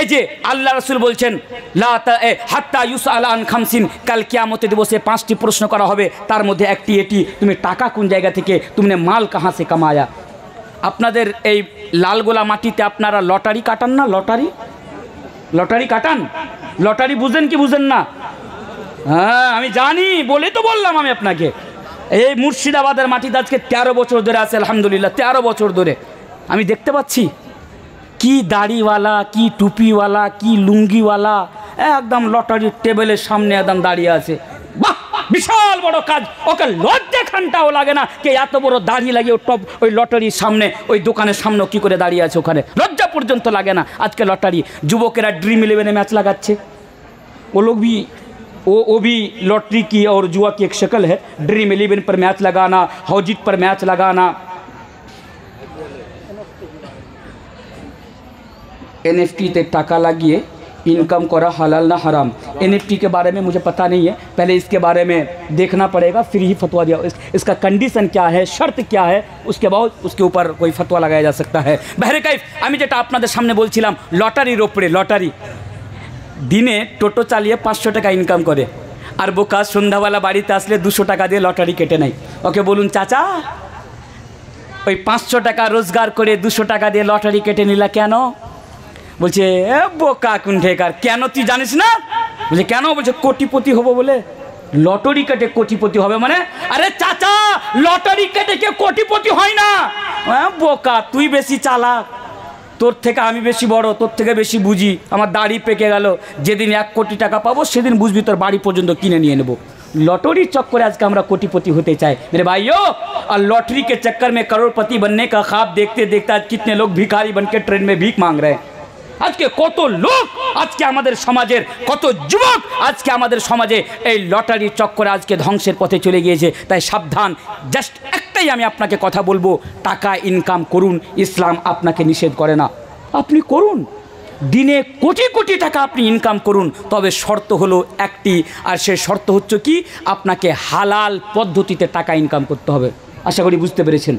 এই যে আল্লাহ রাসূল বলছেন লা হাত্তা ইউসআল আন খামসিন, কাল কিয়ামতের দিবসে 5টি প্রশ্ন করা হবে, তার মধ্যে একটি এটি তুমি টাকা কোন জায়গা থেকে, তুমনে মাল কাহা সে কামায়া। আপনাদের এই লালগোলা মাটিতে আপনারা লটারি কাটান না? লটারি কাটান? লটারি বুঝেন কি বুঝেন না? হ্যাঁ আমি জানি, বলে তো বললাম আমি আপনাকে। এই মুর্শিদাবাদের মাটিতে আজকে 13 বছর ধরে আছে, আলহামদুলিল্লাহ 13 বছর ধরে আমি দেখতে পাচ্ছি কি দাড়িওয়ালা, কি টুপিওয়ালা, কি লুঙ্গিওয়ালা একদম লটারির টেবিলের সামনে একদম দাঁড়িয়ে আছে। বাহ, বিশাল বড় কাজ, ওকে লজ্জা খানটাও লাগে না কে এত বড় দাড়ি লাগিয়ে ওই লটারির সামনে, ওই দোকানের সামনে কি করে দাঁড়িয়ে আছে, ওখানে লজ্জা পর্যন্ত লাগে না। আজকে লটারি, যুবকেরা ড্রিম 11 मैच लगाচ্ছে, वो लोग भी वो भी लॉटरी की और जुआ की एक शक्ल है। ड्रीम 11 पर मैच लगाना, हाउजिट पर मैच लगाना, NFT ते टाका লাগিয়ে इनकम करा हलाल ना हराम। NFT के बारे में मुझे पता नहीं है, पहले इसके बारे में देखना पड़ेगा, फिर ही फतवा दिया। इसका कंडीशन क्या है, शर्त क्या है, उसके बाद उसके ऊपर कोई फतवा लगाया जा सकता है। बहरे कैफ আমি যেটা আপনাদের সামনে বলছিলাম লটারির ওপরে, লটারি দিনে টোটো চালিয়ে 500 টাকা ইনকাম করে, আর বোকা সন্ধ্যাবেলা বাড়িতে আসলে 200 টাকা দিয়ে লটারি কেটে নেয়। ওকে বলুন চাচা ওই 500 টাকা রোজগার করে 200 টাকা দিয়ে লটারি কেটে নিলা কেন? বলছে এ বোকা কুণ্ঠেকার, কেন তুই জানিস না? বলছে কেন? বলছে কোটিপতি হবো বলে। লটারি কেটে কোটিপতি হবে মানে? আরে চাচা লটারি কেটে কে কোটিপতি হয় না। বোকা তুই বেশি চালাক, তোর থেকে আমি বেশি বড়, তোর থেকে বেশি বুঝি, আমার দাড়ি পেকে গেল, যেদিন 1 কোটি টাকা পাবো সেদিন বুঝবি তোর বাড়ি পর্যন্ত কিনে নিয়ে নেবো। लॉटरी चक्कर आज का हमरा कोटिपति होते चाहे मेरे भाइयों, और लॉटरी के चक्कर में करोड़पति बनने का ख्वाब देखते देखते आज कितने लोग भिखारी बनके ट्रेन में भीख मांग रहे हैं। आज के कत लोग, आज के आमादेर समाजेर कत युवक आज के आमादेर समाजे এই লটারি চক্করে আজকে ধ্বংসের পথে চলে গিয়েছে। তাই সাবধান, জাস্ট একটাই আমি আপনাকে কথা বলবো, টাকা ইনকাম করুন, ইসলাম আপনাকে নিষেধ করে না, আপনি করুন, দিনে কোটি কোটি টাকা আপনি ইনকাম করুন, তবে শর্ত হলো একটি, আর সেই শর্ত হচ্ছে কি আপনাকে হালাল পদ্ধতিতে টাকা ইনকাম করতে হবে। আশা করি বুঝতে পেরেছেন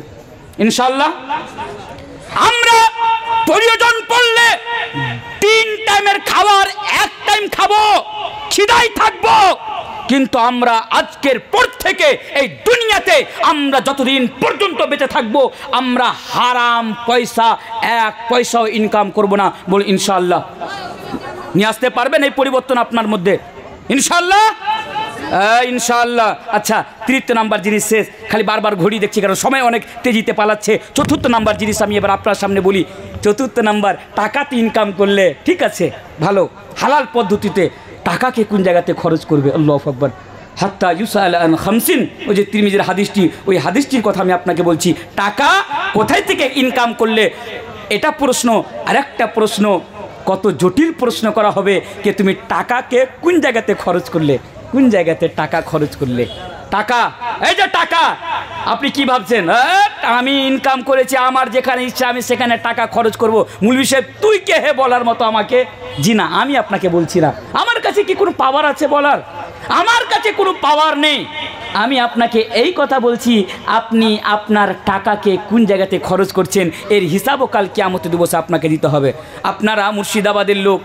ইনশাআল্লাহ। আমরা প্রয়োজন পড়লে 3 টাইমের খাবার 1 টাইম খাবো, খিদাই থাকবো, কিন্তু আমরা আজকের পর থেকে এই দুনিয়াতে আমরা যতদিন পর্যন্ত বেঁচে থাকবো আমরা হারাম পয়সা 1 পয়সাও ইনকাম করব না। বল ইনশাআল্লাহ। নিয়ে আসতে পারবেন এই পরিবর্তন আপনার মধ্যে ইনশাআল্লাহ? ইনশাআল্লাহ। আচ্ছা, 3র্থ নাম্বার জিনিস শেষ, খালি বারবার ঘড়ি দেখছি কারণ সময় অনেক তেজিতে পালাচ্ছে। 4র্থ নাম্বার জিনিস আমি এবার আপনার সামনে বলি। 4র্থ নাম্বার, টাকাতে ইনকাম করলে ঠিক আছে ভালো, হালাল পদ্ধতিতে টাকাকে কোন জায়গাতে খরচ করবে? আল্লাহু আকবার। হাত্তা ইউসআল আন খামসিন, ওই যে তিরমিজির হাদিসটি, ওই হাদিসটির কথা আমি আপনাকে বলছি। টাকা কোথায় থেকে ইনকাম করলে, এটা প্রশ্ন। আরেকটা প্রশ্ন, কত জটিল প্রশ্ন করা হবে যে তুমি টাকাকে কোন জায়গাতে খরচ করলে, কোন জায়গাতে টাকা খরচ করলে। টাকা, এই যে টাকা, আপনি কি ভাবছেন আমি ইনকাম করেছি, আমার যেখানে ইচ্ছা আমি সেখানে টাকা খরচ করব? মৌলভী সাহেব তুই কে হে বলার মতো আমাকে? জি না, আমি আপনাকে বলছি না। আমার কাছে কি কোনো পাওয়ার আছে বলার? আমার কাছে কোনো পাওয়ার নেই। আমি আপনাকে এই কথা বলছি, আপনি আপনার টাকাকে কোন জায়গাতে খরচ করছেন এর হিসাবও কাল কিয়ামতের দিবসে আপনাকে দিতে হবে। আপনারা মুর্শিদাবাদের লোক,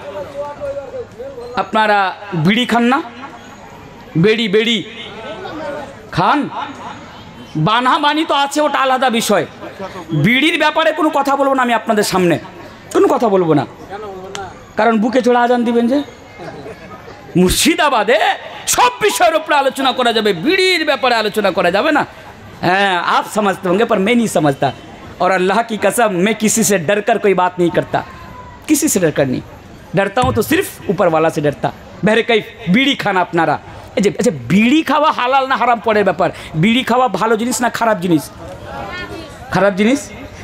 আপনারা বিড়ি খান না? বেড়ি খান? বানাবানি তো আছে, ওটা আলাদা বিষয়। বিড়ির ব্যাপারে কোনো কথা বলবো না আমি আপনাদের সামনে, কোনো কথা বলবো না, কারণ বুকে চড়ে আজান দিবেন যে। মুর্শিদাবাদে সব বিষয়ের উপরে আলোচনা করা যাবে, বিড়ির ব্যাপারে আলোচনা করা যাবে না। हाँ आप समझते होंगे पर मैं नहीं समझता, और अल्लाह की कसम मैं किसी से डर कर कोई बात नहीं करता, किसी से डर कर नहीं डरता हूँ तो सिर्फ ऊपर वाला से डरता। बहरे कई बीड़ी खाना अपनारा, अच्छा बीड़ी खावा हालाल ना हाराम पड़े ব্যাপার, बीड़ी खावा ভালো জিনিস না খারাপ জিনিস? খারাপ জিনিস।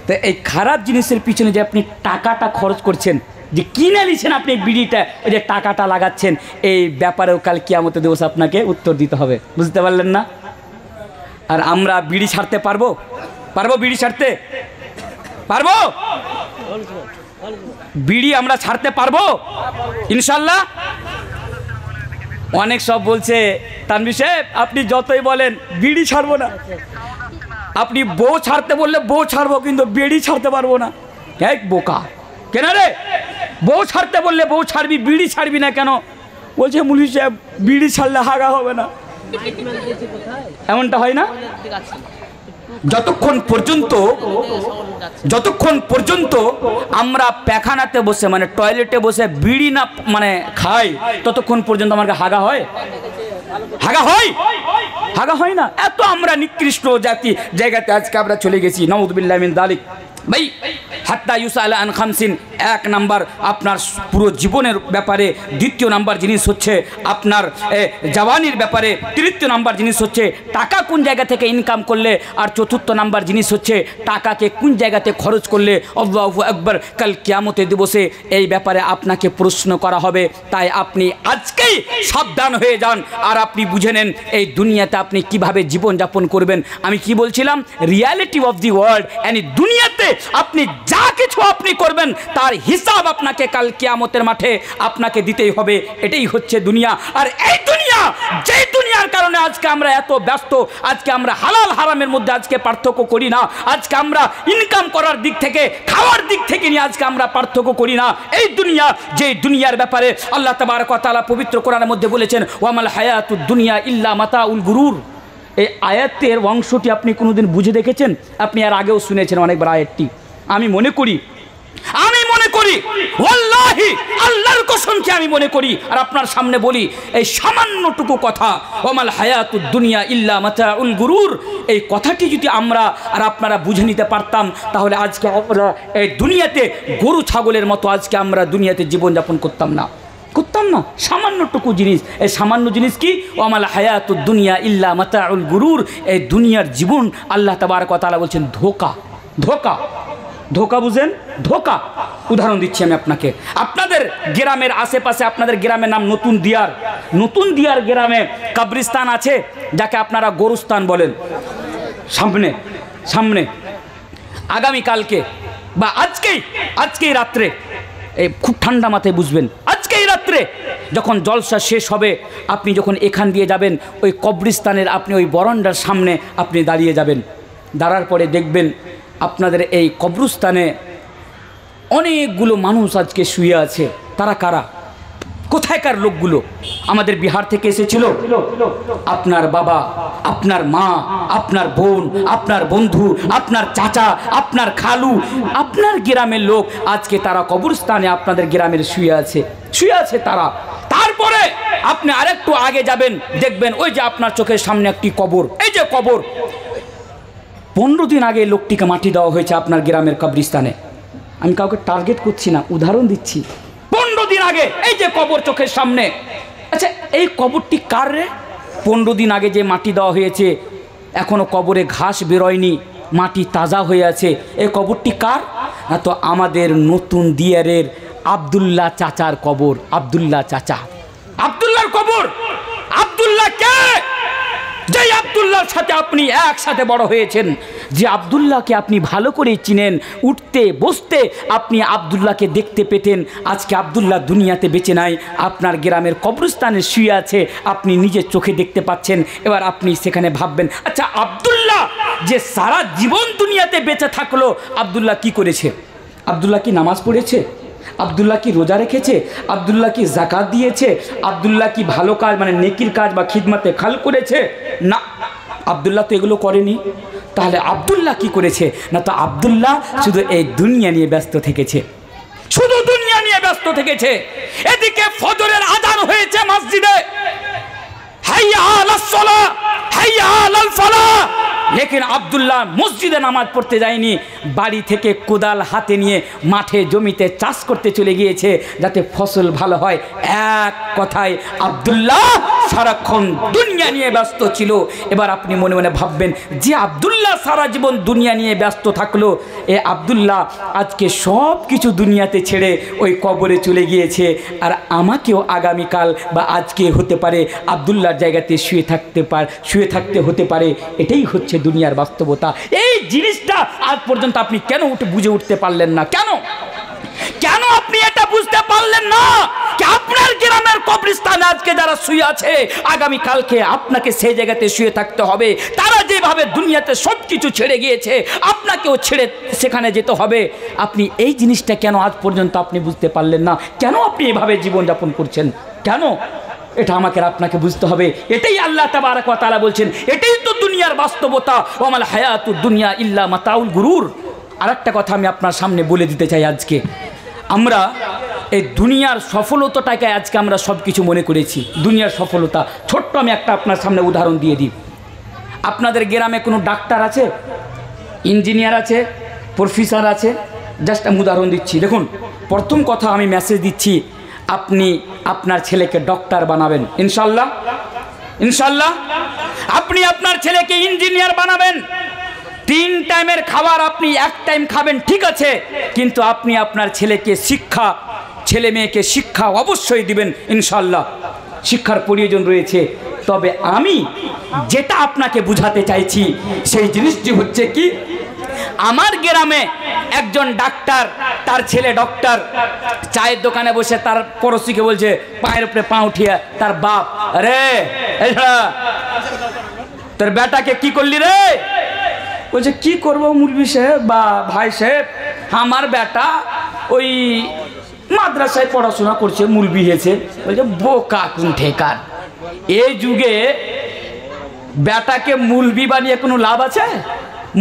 তো এই খারাপ জিনিসের পিছনে যে আপনি টাকাটা খরচ করছেন, যে কিনে নিচ্ছেন আপনি বিড়িটা, এই যে টাকাটা লাগাচ্ছেন, এই ব্যাপারেও কাল কিয়ামতের দিবসে আপনাকে উত্তর দিতে হবে। বুঝতে পারলেন না? আর আমরা বিড়ি ছাড়তে পারবো? বিড়ি ছাড়তে পারবো? বিড়ি আমরা ছাড়তে পারবো ইনশাল্লাহ? অনেক সব বলছে তানভীর সাহেব আপনি যতই বলেন বিড়ি ছাড়বো না, আপনি বউ ছাড়তে বললে বউ ছাড়বো কিন্তু বিড়ি ছাড়তে পারবো না। এক বোকা কেন রে? বউ ছাড়তে বললে বউ ছাড়বি, বিড়ি ছাড়বি না কেন? বলছে মুলি সাহেব বিড়ি ছাড়লে হাগা হবে না। এমনটা হয় না? যতক্ষণ পর্যন্ত আমরা পায়খানাতে বসে মানে টয়লেটে বসে বিড়ি না মানে খাই, ততক্ষণ পর্যন্ত আমার হাগা হয়? হাগা হয় না। এত আমরা নিকৃষ্ট জায়গাতে আজকে আমরা চলে গেছি। নাউযুবিল্লাহি মিন যালিক। ভাই হাত্তা ইউসালা আন খামসিন, এক নাম্বার আপনার পুরো জীবনের ব্যাপারে, দ্বিতীয় নাম্বার জিনিস হচ্ছে আপনার জওয়ানির ব্যাপারে, তৃতীয় নাম্বার জিনিস হচ্ছে টাকা কোন জায়গা থেকে ইনকাম করলে, আর চতুর্থ নাম্বার জিনিস হচ্ছে টাকাকে কোন জায়গাতে খরচ করলে। আল্লাহু আকবার। কাল কিয়ামতে দিবসে এই ব্যাপারে আপনাকে প্রশ্ন করা হবে। তাই আপনি আজকেই সাবধান হয়ে যান, আর আপনি বুঝে নেন এই দুনিয়াতে আপনি কিভাবে জীবনযাপন করবেন। আমি কি বলছিলাম? রিয়ালিটি অফ দি ওয়ার্ল্ড, यानी দুনিয়াতে আপনি যা কিছু আপনি করবেন তার হিসাব আপনাকে কাল কিয়ামতের মাঠে আপনাকে দিতেই হবে। এটাই হচ্ছে দুনিয়া। আর এই দুনিয়া, যে দুনিয়ার কারণে আজকে আমরা এত ব্যস্ত, আজকে আমরা হালাল হারামের মধ্যে আজকে পার্থক্য করি না, আজকে আমরা ইনকাম করার দিক থেকে, খাওয়ার দিক থেকে নিয়ে আজকে আমরা পার্থক্য করি না। এই দুনিয়া, যে দুনিয়ার ব্যাপারে আল্লাহ তাবারক ওয়া তাআলা পবিত্র কোরআনের মধ্যে বলেছেন ওয়ামাল হায়াতুদ দুনিয়া ইল্লা মাতাউল গুরুর। এই আয়াতের অংশটি আপনি কোনোদিন বুঝে দেখেছেন? আপনি আর আগেও শুনেছেন অনেকবার আয়াতটি। আমি মনে করি ওয়াল্লাহি, আল্লাহর কসম কি আমি মনে করি, আর আপনার সামনে বলি, এই সামান্যটুকু কথা ওয়ামাল হায়াতুদ দুনিয়া ইল্লা মাতাউল গুরুর, এই কথাটি যদি আমরা আর আপনারা বুঝে নিতে পারতাম, তাহলে আজকে আমরা এই দুনিয়াতে গরু ছাগলের মতো আজকে আমরা দুনিয়াতে জীবনযাপন করতাম না। সামান্যটুকু জিনিস। এই সামান্য জিনিস কি? ওয়ামাল হায়াতুদ দুনিয়া ইল্লা মাতাউল গুরুর। এই দুনিয়ার জীবন আল্লাহ তাবারক ওয়া তাআলা বলছেন ধোঁকা বুঝেন? ধোঁকা। উদাহরণ দিচ্ছি আমি আপনাকে। আপনাদের গ্রামের আশেপাশে, আপনাদের গ্রামের নাম নতুন দিয়ার গ্রামে কবরস্থান আছে, যাকে আপনারা গোরস্থান বলেন। সামনে আগামীকালকে বা আজকেই রাত্রে, এই খুব ঠান্ডা মাথায় বুঝবেন, আজকেই রাত্রে যখন জলসা শেষ হবে, আপনি যখন এখান দিয়ে যাবেন, ওই কবরস্থানের আপনি ওই বরান্দার সামনে আপনি দাঁড়িয়ে যাবেন। দাঁড়ার পরে দেখবেন আপনাদের এই কবরস্থানে অনেকগুলো মানুষ আজকে শুয়ে আছে। তারা কারা? কোথায়কার লোকগুলো? আমাদের বিহার থেকে এসেছিল। আপনার বাবা, আপনার মা, আপনার বোন, আপনার বন্ধু, আপনার চাচা, আপনার খালু, আপনার গ্রামের লোক আজকে তারা কবরস্থানে আপনাদের গ্রামের শুয়ে আছে তারা। তারপরে আপনি আরেকটু আগে যাবেন, দেখবেন ওই যে আপনার চোখের সামনে একটি কবর। এই যে কবর, 15 দিন আগে লোকটিকে মাটি দেওয়া হয়েছে আপনার গ্রামের কবরস্থানে। আমি কাউকে টার্গেট করছি না, উদাহরণ দিচ্ছি। 15 দিন আগে এই যে কবর চোখের সামনে। আচ্ছা, এই কবরটি কার রে? 15 দিন আগে যে মাটি দেওয়া হয়েছে, এখনো কবরে ঘাস বেরোয়নি, মাটি তাজা হয়ে আছে। এই কবরটি কার? না তো আমাদের নতুন দিয়ারের আব্দুল্লাহ চাচার কবর। আব্দুল্লাহর কবর। আব্দুল্লাহ কে? যে আব্দুল্লাহর সাথে আপনি একসাথে বড় হয়েছেন, যে আব্দুল্লাহকে আপনি ভালো করে চিনেন, উঠতে বসতে আপনি আব্দুল্লাহকে দেখতে পেতেন। আজকে আব্দুল্লাহ দুনিয়াতে বেঁচে নাই, আপনার গ্রামের কবরস্থানে শুয়ে আছে, আপনি নিজের চোখে দেখতে পাচ্ছেন। এবার আপনি সেখানে ভাববেন, আচ্ছা আব্দুল্লাহ যে সারা জীবন দুনিয়াতে বেঁচে থাকলো, আব্দুল্লাহ কি করেছে? আব্দুল্লাহ কি নামাজ পড়েছে? আব্দুল্লাহ কি রোজা রেখেছে? আব্দুল্লাহ কি যাকাত দিয়েছে? আব্দুল্লাহ কি ভালো কাজ মানে নেকির কাজ বা খিদমতে খাল করেছে? না, আব্দুল্লাহ তো এগুলো করেনি। তাহলে আব্দুল্লাহ কি করেছে? না তো আব্দুল্লাহ শুধু এই দুনিয়া নিয়ে ব্যস্ত থেকেছে, এদিকে ফজরের আযান হয়েছে মসজিদে, হাইয়া আলাস সালাহ, হাইয়া আলাল ফালাহ, लेकिन আব্দুল্লাহ মসজিদে নামাজ পড়তে যায়নি, বাড়ি থেকে কোদাল হাতে নিয়ে মাঠে জমিতে চাষ করতে চলে গিয়েছে যাতে ফসল ভালো হয়। এক কথায় আব্দুল্লাহ সারাক্ষণ দুনিয়া নিয়ে ব্যস্ত ছিল। এবার আপনি মনে মনে ভাববেন, যে আব্দুল্লাহ সারা জীবন দুনিয়া নিয়ে ব্যস্ত থাকলো, এ আব্দুল্লাহ আজকে সব কিছু দুনিয়াতে ছেড়ে ওই কবরে চলে গিয়েছে, আর আমাকেও আগামীকাল বা আজকে হতে পারে আব্দুল্লাহর জায়গাতে শুয়ে থাকতে হতে পারে। এটাই হচ্ছে দুনিয়ার বাস্তবতা। এই জিনিসটা আজ পর্যন্ত আপনি কেন বুঝে উঠতে পারলেন না? কেন আপনি এটা বুঝতে পারলেন না যে আপনার গ্রামের কবরস্থান কবরস্থানে আজকে যারা শুয়ে আছে, আগামী কালকে আপনাকে সেই জায়গাতে শুয়ে থাকতে হবে। তারা যেভাবে দুনিয়াতে সব কিছু ছেড়ে গিয়েছে, আপনাকেও ছেড়ে সেখানে যেতে হবে। আপনি এই জিনিসটা কেন আজ পর্যন্ত আপনি বুঝতে পারলেন না? কেন আপনি এভাবে জীবনযাপন করছেন? কেন? এটা আমাকে আপনাকে বুঝতে হবে। এটাই আল্লাহ তাবারক ওয়া তাআলা বলছেন, এটাই তো দুনিয়ার বাস্তবতা। ওয়ামাল হায়াতুদ দুনিয়া ইল্লা মাতাউল গুরুর। আরেকটা কথা আমি আপনার সামনে বলে দিতে চাই। আজকে আমরা এই দুনিয়ার সফলতাটাকে আজকে আমরা সব কিছু মনে করেছি দুনিয়ার সফলতা। ছোট্ট আমি একটা আপনার সামনে উদাহরণ দিয়ে দিই। আপনাদের গ্রামে কোনো ডাক্তার আছে, ইঞ্জিনিয়ার আছে, প্রফেসর আছে? জাস্ট আমি উদাহরণ দিচ্ছি। দেখুন, প্রথম কথা আমি মেসেজ দিচ্ছি, আপনি আপনার ছেলেকে ডক্টর বানাবেন ইনশাল্লাহ। ইনশাল্লাহ আপনি আপনার ছেলেকে ইঞ্জিনিয়ার বানাবেন। 3 টাইমের খাবার আপনি 1 টাইম খাবেন, ঠিক আছে, কিন্তু আপনি আপনার ছেলেকে শিক্ষা, ছেলে মেয়েকে শিক্ষা অবশ্যই দিবেন ইনশাল্লাহ। শিক্ষার প্রয়োজন রয়েছে। তবে আমি যেটা আপনাকে বুঝাতে চাইছি সেই জিনিসটি হচ্ছে কি, আমার গ্রামে একজন ডাক্তার, তার ছেলে ডক্টর, চায়ের দোকানে বসে তার পড়োশিকে বলছে, পায়ের উপরে পা উঠিয়ে তার বাপ, আরে তোর বেটাকে কি করলি রে? বলছে কি করবো মুলবি সাহেব বা ভাই সাহেব, আমার বেটা ওই মাদ্রাসায় পড়াশোনা করছে, মুলবি হয়েছে। বলছে বোকা কোন ঠেকার, এই যুগে বেটাকে মুলবি বানিয়ে কোনো লাভ আছে?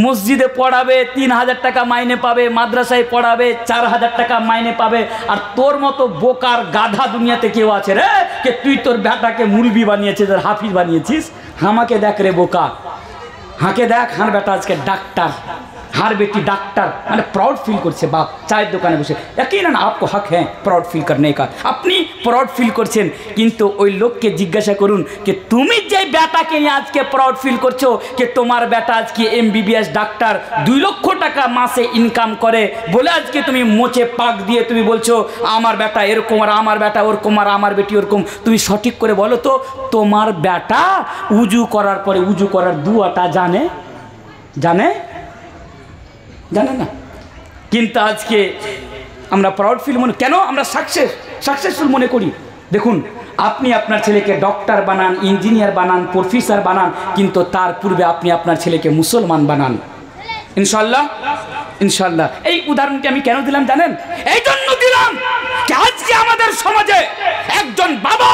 মসজিদে পড়াবে 3000 টাকা মাইনে পাবে, মাদ্রাসায় পড়াবে 4000 টাকা মাইনে পাবে। আর তোর মতো বোকার গাধা দুনিয়াতে কেউ আছে রে, কে তুই তোর বেটাকে মুলবি বানিয়েছিস আর হাফিজ বানিয়েছিস? হামাকে দেখ রে বোকা, হাঁকে দেখ, হার বেটা আজকে ডাক্তার, হার বেটি ডাক্তার, মানে प्राउड फील করছে বাপ চায়ের দোকানে বসে। यकीनन आपको हक है प्राउड फील करने का, আপনি प्राउड फील করছেন। কিন্তু ওই লোককে জিজ্ঞাসা করুন যে তুমি যে বেটাকে নিয়ে আজকে प्राउड फील করছো, যে তোমার বেটা আজকে MBBS ডাক্তার 2 লক্ষ টাকা মাসে ইনকাম করে, বলে আজকে তুমি মোচে পাক দিয়ে তুমি বলছো আমার বেটা এরকম আর আমার বেটা ওরকম আর আমার বেটি ওরকম। তুমি সঠিক করে বলো তো, তোমার বেটা উজু করার পরে উজু করার দুয়াটা জানে? জানে? জানে না। কিন্তু আজকে আমরা প্রাউড ফিল মনে, কেন আমরা সাকসেসফুল মনে করি? দেখুন, আপনি আপনার ছেলেকে ডক্টর বানান, ইঞ্জিনিয়ার বানান, প্রফেসর বানান, কিন্তু তার পূর্বে আপনি আপনার ছেলেকে মুসলমান বানান ইনশাল্লাহ। ইনশাল্লাহ এই উদাহরণটি আমি কেন দিলাম জানেন? এই জন্য দিলাম যে আজকে আমাদের সমাজে একজন বাবা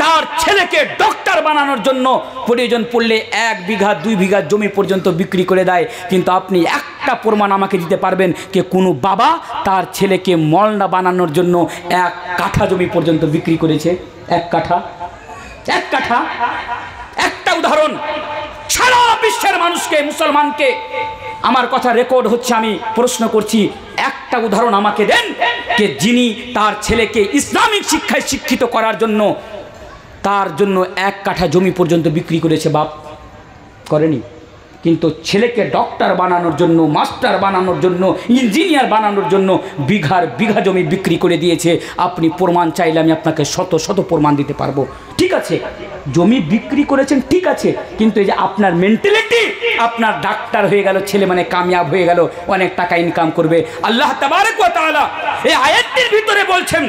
তার ছেলেকে ডক্টর বানানোর জন্য প্রয়োজন পড়লে 1 বিঘা 2 বিঘা জমি পর্যন্ত বিক্রি করে দেয়। কিন্তু আপনি একটা প্রমাণ আমাকে দিতে পারবেন যে কোনো বাবা তার ছেলেকে মলনা বানানোর জন্য 1 কাঠা জমি পর্যন্ত বিক্রি করেছে? 1 কাঠা, 1 কাঠা। একটা উদাহরণ সারা বিশ্বের মানুষকে, মুসলমানকে, আমার কথা রেকর্ড হচ্ছে, আমি প্রশ্ন করছি, একটা উদাহরণ আমাকে দেন যে যিনি তার ছেলেকে ইসলামিক শিক্ষায় শিক্ষিত করার জন্য তার জন্য 1 কাঠা জমি পর্যন্ত বিক্রি করেছে? বাপ করেনি। কিন্তু ছেলেকে ডক্টর বানানোর জন্য, মাস্টার বানানোর জন্য, ইঞ্জিনিয়ার বানানোর জন্য বিঘার বিঘা জমি বিক্রি করে দিয়েছে। আপনি প্রমাণ চাইলে আমি আপনাকে শত শত প্রমাণ দিতে পারবো। ঠিক আছে, জমি বিক্রি করেছেন, ঠিক আছে, কিন্তু এই যে আপনার মেন্টালিটি, আপনার ডাক্তার হয়ে গেল ছেলে, মানে কামিয়াব হয়ে গেল, অনেক টাকা ইনকাম করবে। আল্লাহ তাবারক ওয়া তাআলা এই আয়াতটির ভিতরে বলছেন,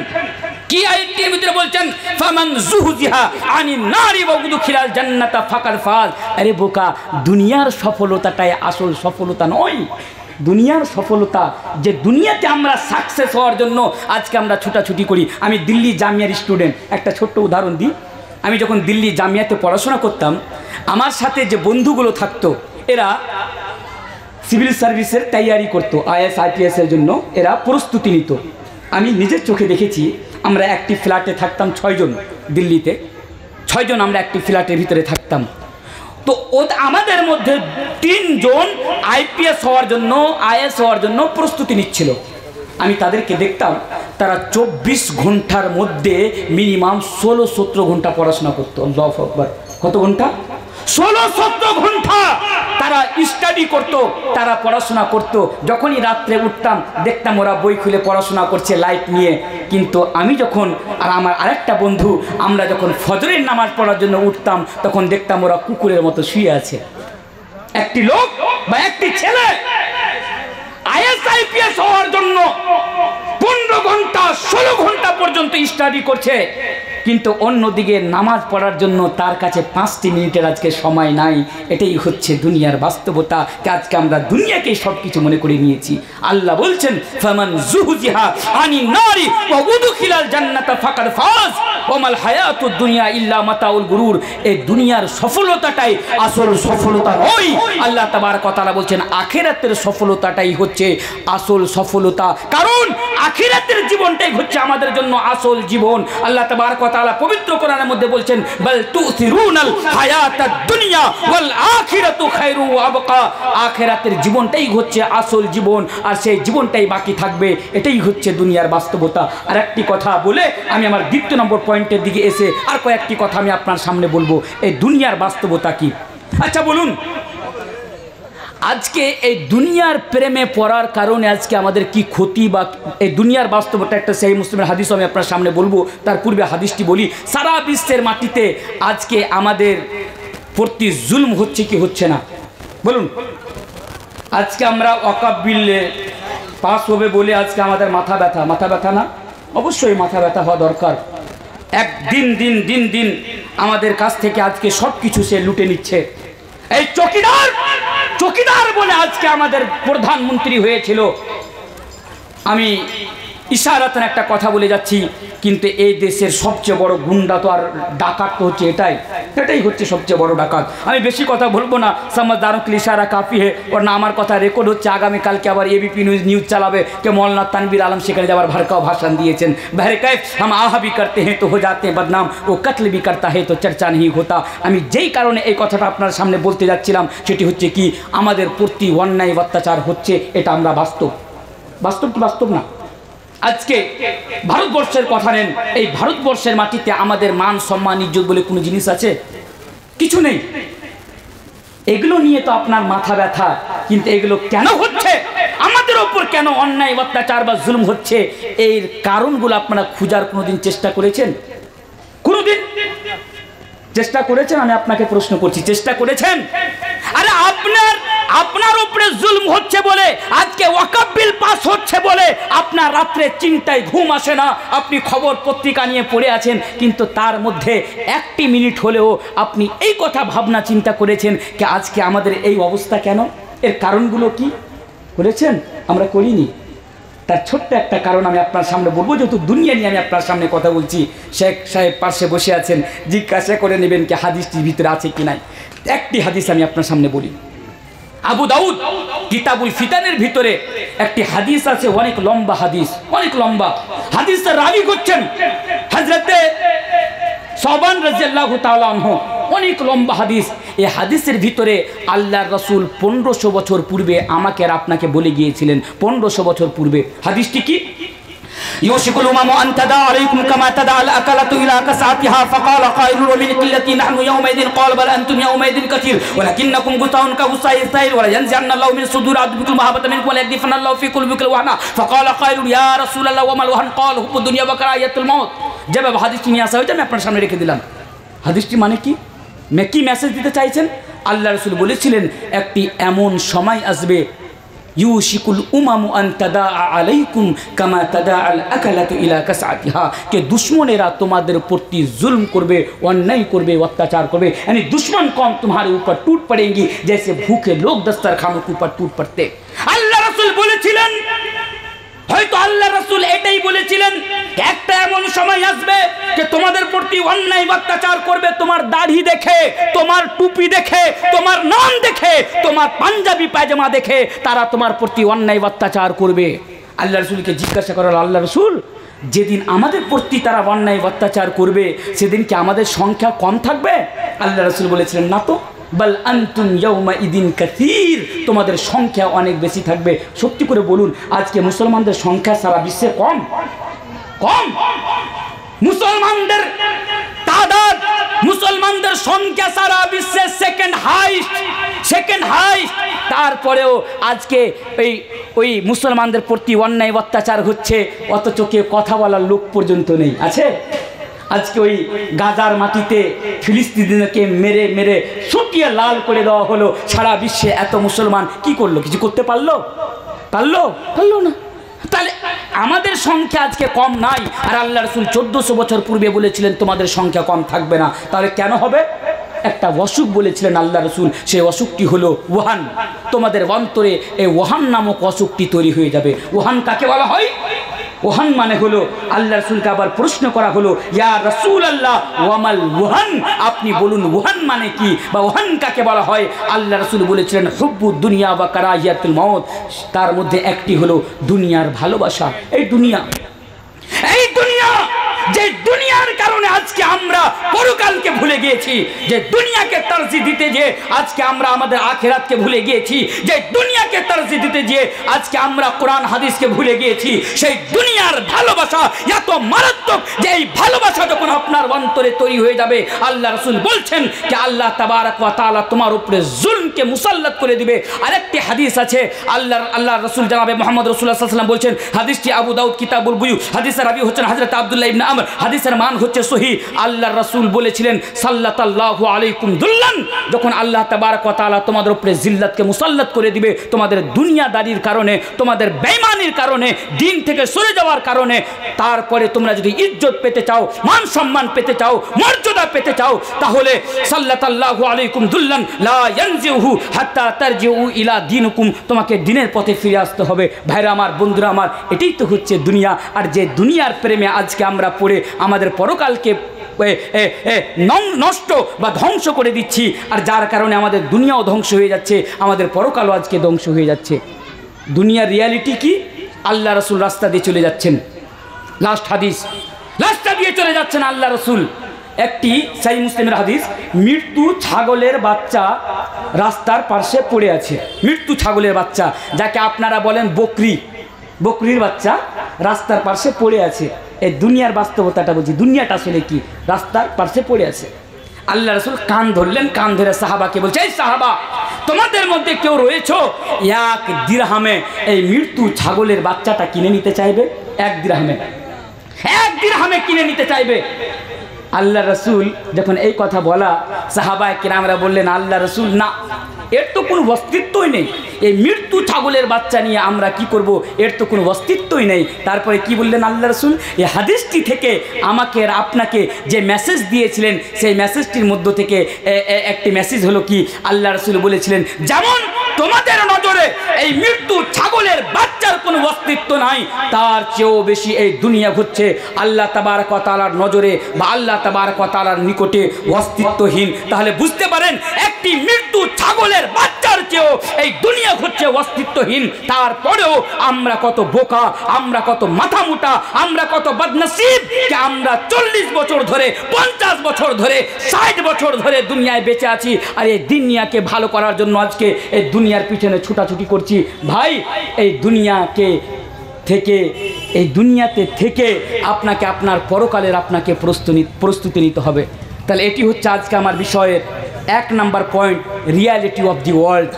কি আয়াতটির ভিতরে বলছেন? ফামান যুহজিহা আনিন নারি ওয়া উদখিলাল জান্নাতা ফাকাদ ফাজ। আরে বোকা, দুনিয়ার সফলতাটাই আসল সফলতা নয়। দুনিয়ার সফলতা, যে দুনিয়াতে আমরা সাকসেস হওয়ার জন্য আজকে আমরা ছুটাছুটি করি। আমি দিল্লি জামিয়ার স্টুডেন্ট, একটা ছোট্ট উদাহরণ দিই। আমি যখন দিল্লি জামিয়াতে পড়াশোনা করতাম, আমার সাথে যে বন্ধুগুলো থাকতো, এরা সিভিল সার্ভিসের তৈয়ারি করতো, IAS IPS এর জন্য এরা প্রস্তুতি নিত। আমি নিজের চোখে দেখেছি, আমরা একটি ফ্ল্যাটে থাকতাম 6 জন, দিল্লিতে 6 জন আমরা একটি ফ্ল্যাটের ভিতরে থাকতাম। তো আমাদের মধ্যে 3 জন IPS হওয়ার জন্য, IAS হওয়ার জন্য প্রস্তুতি নিচ্ছিল। আমি তাদেরকে দেখতাম, তারা 24 ঘন্টার মধ্যে মিনিমাম 16-17 ঘন্টা পড়াশোনা করতো। আল্লাহু আকবার, কত ঘন্টা? 16-17 ঘন্টা তারা স্টাডি করতো, তারা পড়াশোনা করতো। যখনই রাত্রে উঠতাম দেখতাম ওরা বই খুলে পড়াশোনা করছে লাইট নিয়ে। কিন্তু আমি যখন আর আমার আরেকটা বন্ধু, আমরা যখন ফজরের নামাজ পড়ার জন্য উঠতাম, তখন দেখতাম ওরা কুকুরের মতো শুয়ে আছে। একটি লোক বা একটি ছেলে IAS IPS হওয়ার জন্য 15 ঘন্টা 16 ঘন্টা পর্যন্ত স্টাডি করছে। কিন্তু অন্যদিকে নামাজ পড়ার জন্য তার কাছে 5টি মিনিটের আজকে সময় নাই। এটাই হচ্ছে দুনিয়ার বাস্তবতা। আজকে আমরা দুনিয়াকেই সব কিছু মনে করে নিয়েছি। আল্লাহ বলছেন ফামান যুহজিহা আনিন নারি ওয়া উদখিলাল জান্নাতা ফাকাদ ফাজ ওয়া মাল হায়াতুদ দুনিয়া ইল্লা মাতাউল গুরুর। এই দুনিয়ার সফলতাটাই আসল সফলতা নয়। আল্লাহ তাবারক ওয়া তাআলা বলছেন আখিরাতের সফলতাটাই হচ্ছে আসল সফলতা, কারণ আখিরাতের জীবনটাই হচ্ছে আমাদের জন্য আসল জীবন। আল্লাহ তাবারক ওয়া তাআলা পবিত্র কোরআনের মধ্যে বলছেন বাল তুসিরুনাল হায়াতাদ দুনিয়া ওয়াল আখিরাতু খায়রু ওয়া আবকা। আখিরাতের জীবনটাই হচ্ছে আসল জীবন, আর সেই জীবনটাই বাকি থাকবে। এটাই হচ্ছে দুনিয়ার বাস্তবতা। আর একটি কথা বলে আমি আমার দ্বিতীয় নম্বর পয়েন্টের দিকে এসে আর কয়েকটি কথা আমি আপনার সামনে বলবো। এই দুনিয়ার বাস্তবতা কি? আচ্ছা বলুন, আজকে এই দুনিয়ার প্রেমে পড়ার কারণে আজকে আমাদের কি ক্ষতি, বা এই দুনিয়ার বাস্তবতা একটা সহিহ মুসলিমের হাদিস আমি আপনার সামনে বলবো। তার পূর্বে হাদিসটি বলি। সারা বিশ্বের মাটিতে আজকে আমাদের প্রতি জুলম হচ্ছে কি হচ্ছে না বলুন? আজকে আমরা ওয়াকফ বিলে পাস হবে বলে আজকে আমাদের মাথা ব্যথা না? অবশ্যই মাথা ব্যথা হওয়া দরকার। এক দিন দিন দিন দিন আমাদের কাছ থেকে আজকে সব কিছু সে লুটে নিচ্ছে। এই চকিদার বলে আজকে আমাদের প্রধানমন্ত্রী হয়েছিল। আমি ইশারাতের একটা কথা বলে যাচ্ছি, কিন্তু এই দেশের সবচেয়ে বড় গুন্ডা তো আর ডাকাত তো হচ্ছে এটাই হচ্ছে সবচেয়ে বড় ডাকাত। আমি বেশি কথা বলবো না, সমঝদারোं ইশারা কাফি হে। ওর না আমার কথা রেকর্ড হচ্ছে, আগামীকালকে আবার এবিপি নিউজ চালাবে কে মৌলানা তানবীর আলম সেখানে যাবার ভরকাও ভাষণ দিয়েছেন। বহরকैफ हम आह भी करते हैं तो हो जाते हैं बदनाम, वो कत्ल भी करता है तो चर्चा नहीं होता। আমি যেই কারণে এই কথাটা আপনার সামনে বলতে যাচ্ছিলাম সেটি হচ্ছে কি, আমাদের প্রতি অন্যায় অত্যাচার হচ্ছে। এটা আমরা বাস্তব কি বাস্তব না? আজকে ভারতবর্ষের কথা নেন, এই ভারতবর্ষের মাটিতে আমাদের মান সম্মান ইজ্জত বলে কোনো জিনিস আছে? কিছু নেই। এগুলো নিয়ে তো আপনার মাথা ব্যথা, কিন্তু এগুলো কেন হচ্ছে, আমাদের ওপর কেন অন্যায় অত্যাচার বা জুলুম হচ্ছে, এর কারণগুলো আপনারা খুঁজার কোনোদিন চেষ্টা করেছেন? কোনোদিন চেষ্টা করেছেন? আমি আপনাকে প্রশ্ন করছি, চেষ্টা করেছেন? আরে আপনার উপরে জুলম হচ্ছে বলে, আজকে ওয়াকফ বিল পাস হচ্ছে বলে আপনার রাত্রে চিন্তায় ঘুম আসে না, আপনি খবর পত্রিকা নিয়ে পড়ে আছেন, কিন্তু তার মধ্যে একটি মিনিট হলেও আপনি এই কথা ভাবনা চিন্তা করেছেন যে আজকে আমাদের এই অবস্থা কেন, এর কারণগুলো কি? করেছেন? আমরা করিনি। তার ছোট্ট একটা কারণ আমি আপনার সামনে বলবো, যেহেতু দুনিয়া নিয়ে আমি আপনার সামনে কথা বলছি। শেখ সাহেব পাশে বসে আছেন, জিজ্ঞাসা করে নেবেন কি হাদিসটির ভিতরে আছে কি নাই। একটি হাদিস আমি আপনার সামনে বলি। আবু দাউদ কিতাবুল ফিতানের ভিতরে একটি হাদিস আছে, অনেক লম্বা হাদিস, অনেক লম্বা হাদিসের রাবি করছেন হযরতে সাওবান রাদিয়াল্লাহু তাআলা আনহু। অনেক লম্বা হাদিস। এই হাদিসের ভিতরে আল্লাহর রাসূল 1500 বছর পূর্বে আমাকে আর আপনাকে বলে গিয়েছিলেন। 1500 বছর পূর্বে হাদিসটি কি? ইউশিকুল উমামু আন তাদা আলাইকুম কামা তাদা আল আকালাতু ইলা কাসাতিহা ফাকালা কাইলুন মিন কিল্লাতি নাহনু ইয়াওমাইদিন ক্বালা বাল আনতুম ইয়াওমাইদিন কাসীর ওয়ালাকিন্নাকুম গুসাউন কাগুসাইস সাইল ওয়া ইয়ানজি'আন্নাল্লাহু মিন সুদুরি আদবিকুল মাহাবাতা মিনকুম ওয়া ইয়াগদিফানাল্লাহু ফি কুলবিকুল ওয়াহনা ফাকালা কাইলুন ইয়া রাসূলুল্লাহ ওয়া মাল ওয়াহন ক্বালা হুব্বুদ দুনিয়া ওয়া কারায়াতুল মাউত। যেভাবে হাদিসটি নিয়ে আসা হয়েছে আমি আপনার সামনে রেখে দিলাম। হাদিসটি মানে কি, কি মেসেজ দিতে চাইছেন? আল্লাহ রাসূল বলেছিলেন একটি এমন সময় আসবে, ইউশিকুল উমামু আন তাদা আলাইকুম কামা তাদা আল আকালাতু ইলা কাসাতিহা, কে দুশ্মনেরা তোমাদের প্রতি जुल्म করবে, অন্যায় করবে, অত্যাচার করবে। यानी दुश्मन कौम तुम्हारे ऊपर टूट पड़ेंगी जैसे भूखे लोग दस्तरखानों के ऊपर टूट पड़ते। আল্লাহ রাসূল বলেছিলেন, হয়তো আল্লাহ রাসূল এটাই বলেছিলেন, একটা এমন সময় আসবে যে তোমাদের প্রতি অন্যায় অত্যাচার করবে, তোমার দাড়ি দেখে, তোমার টুপি দেখে, তোমার নাম দেখে, তোমার পাঞ্জাবি পায়জামা দেখে তারা তোমার প্রতি অন্যায় অত্যাচার করবে। আল্লাহ রাসূলকে জিজ্ঞাসা করা, আল্লাহ রাসূল যেদিন আমাদের প্রতি তারা অন্যায় অত্যাচার করবে সেদিন কি আমাদের সংখ্যা কম থাকবে? আল্লাহ রাসূল বলেছিলেন না তো, বাল আনতুম ইয়াউমা ইদিন কাসীর, তোমাদের সংখ্যা অনেক বেশি থাকবে। সত্যি করে বলুন, আজকে মুসলমানদের সংখ্যা সারা বিশ্বে কম? মুসলমানদের তাদাদ, মুসলমানদের সংখ্যা সারা বিশ্বে সেকেন্ড হাইস্ট। তারপরেও আজকে ওই মুসলমানদের প্রতি অন্যায় অত্যাচার হচ্ছে, অথচ কেউ কথা বলার লোক পর্যন্ত নেই। আছে? আজকে ওই গাজার মাটিতে ফিলিস্তিনিদেরকে মেরে শুটিয়ে লাল করে দেওয়া হলো। সারা বিশ্বে এত মুসলমান কি করলো? কিছু করতে পারলো না। তাহলে আমাদের সংখ্যা আজকে কম নাই, আর আল্লাহ রাসূল 1400 বছর পূর্বে বলেছিলেন তোমাদের সংখ্যা কম থাকবে না। তাহলে কেন হবে? একটা অসুখ বলেছিলেন আল্লাহ রাসূল, সেই অসুখটি হলো ওহান। তোমাদের অন্তরে এই ওহান নামক অসুখটি তৈরি হয়ে যাবে। ওহান কাকে বলা হয়? ওহান মানে হলো, আল্লাহ রাসূলকে আবার প্রশ্ন করা হলো, ইয়া রাসূলুল্লাহ ওয়ামাল ওহান, আপনি বলুন ওহান মানে কি, বা ওহান কাকে বলা হয়? আল্লাহ রাসূল বলেছিলেন হুব্বুদ দুনিয়া ওয়া কারাহিয়াতুল মাউত, তার মধ্যে একটি হলো দুনিয়ার ভালোবাসা। এই দুনিয়া যে দুনিয়ার কারণে আজকে আমরা পরকালকে ভুলে গিয়েছি, যে দুনিয়াকে তরজিহ দিতে যে আজকে আমরা আমাদের আখিরাতকে ভুলে গিয়েছি, যে দুনিয়াকে তরজিহ দিতে যে আজকে আমরা কোরআন হাদিসকে ভুলে গিয়েছি, সেই দুনিয়ার ভালোবাসা এত মারাত্মক যে এই ভালোবাসা যখন আপনার অন্তরে তৈরি হয়ে যাবে, আল্লাহ রাসূল বলছেন যে আল্লাহ তাবারক ওয়া তাআলা তোমার উপরে জুলমকে মুসাল্লাত করে দিবে। আরেকটি হাদিস আছে, আল্লাহ রাসূল জনাবে মুহাম্মদ রাসূলুল্লাহ সাল্লাল্লাহু আলাইহি ওয়াসাল্লাম বলছেন, হাদিসটি আবু দাউদ কিতাবুল বুয়ু, হাদিসের রাবী হচ্ছেন হযরত আব্দুল্লাহ ইবনে আমর, হাদিসের মান হচ্ছে সহিহ। আল্লাহ রাসূল বলেছিলেন সাল্লাল্লাহু আলাইকুম দুল্লান, যখন আল্লাহ তাবারক ওয়া তাআলা তোমাদের উপরে জিল্লাতকে মুসাল্লাত করে দিবে, তোমাদের দুনিয়াদারির কারণে, তোমাদের বেঈমানির কারণে, দিন থেকে সরে যাওয়ার কারণে, তারপরে তোমরা যদি ইজ্জত পেতে চাও, মান সম্মান পেতে চাও, মর্যাদা পেতে চাও, তাহলে সাল্লাল্লাহু আলাইকুম দুল্লান লা ইয়ানজিহু হাত্তা তারজিউ ইলা দীনিকুম, তোমাকে দিনের পথে ফিরে আসতে হবে। ভাইরা আমার, বন্ধুরা আমার, এটাই তো হচ্ছে দুনিয়া। আর যে দুনিয়ার প্রেমে আজকে আমরা পড়ে আমাদের পরকালকে নষ্ট বা ধ্বংস করে দিচ্ছি, আর যার কারণে আমাদের দুনিয়াও ধ্বংস হয়ে যাচ্ছে, আমাদের পরকালও আজকে ধ্বংস হয়ে যাচ্ছে। দুনিয়ার রিয়ালিটি কি? আল্লাহ রাসূল রাস্তা দিয়ে চলে যাচ্ছেন, লাস্ট হাদিস, রাস্তা দিয়ে চলে যাচ্ছেন আল্লাহ রাসূল। একটি সহিহ মুসলিমের হাদিস, মৃত্যু ছাগলের বাচ্চা রাস্তার পাশে পড়ে আছে। মৃত্যু ছাগলের বাচ্চা, যাকে আপনারা বলেন বকরি, বকরির বাচ্চা রাস্তার পাশে পড়ে আছে। এই দুনিয়ার বাস্তবতাটা বলছি, দুনিয়াটা আসলে কি, রাস্তার পাশে পড়ে আছে। আল্লাহ রাসূল কান ধরলেন, কান ধরে সাহাবাকে বলছে, এই সাহাবা, তোমাদের মধ্যে কেউ রয়েছে এক দিরহামে এই মৃত্যু ছাগলের বাচ্চাটা কিনে নিতে চাইবে? এক দিরহামে কিনে নিতে চাইবে? আল্লাহ রাসূল যখন এই কথা বলা, সাহাবায়ে কিরামরা বললেন, আল্লাহ রাসূল না, এর তো কোনো অস্তিত্বই নেই, এই মৃত্যু ছাগলের বাচ্চা নিয়ে আমরা কি করব, এর তো কোনো অস্তিত্বই নেই। তারপরে কি বললেন আল্লাহ রাসূল? এই হাদিসটি থেকে আমাকে আর আপনাকে যে মেসেজ দিয়েছিলেন, সেই মেসেজটির মধ্য থেকে একটি মেসেজ হলো কি, আল্লাহ রাসূল বলেছিলেন, যেমন তোমাদের নজরে এই মৃত্যু ছাগলের বাচ্চার কোনো অস্তিত্ব নাই, তার চেয়েও বেশি এই দুনিয়া হচ্ছে আল্লাহ তাবারক ওয়া তাআলার নজরে বা আল্লাহ তাবারক ওয়া তাআলার নিকটে অস্তিত্বহীন। তাহলে বুঝতে পারেন, একটি মৃত্যু ছাগলের বাচ্চার চেয়েও এই দুনিয়া হচ্ছে অস্তিত্বহীন। তারপরেও আমরা কত বোকা, আমরা কত মাথা মোটা, আমরা কত বদনসিব যে আমরা 40 বছর ধরে, 50 বছর ধরে, 60 বছর ধরে দুনিয়ায় বেঁচে আছি, আর এই দুনিয়াকে ভালো করার জন্য আজকে এই দুনিয়ার পিছনে ছুটাছুটি করছি। ভাই, এই দুনিয়াতে থেকে আপনাকে আপনার পরকালের আপনাকে প্রস্তুতি নিতে হবে। তাহলে এটি হচ্ছে আজকে আমার বিষয়ের 1 number point, reality of the world.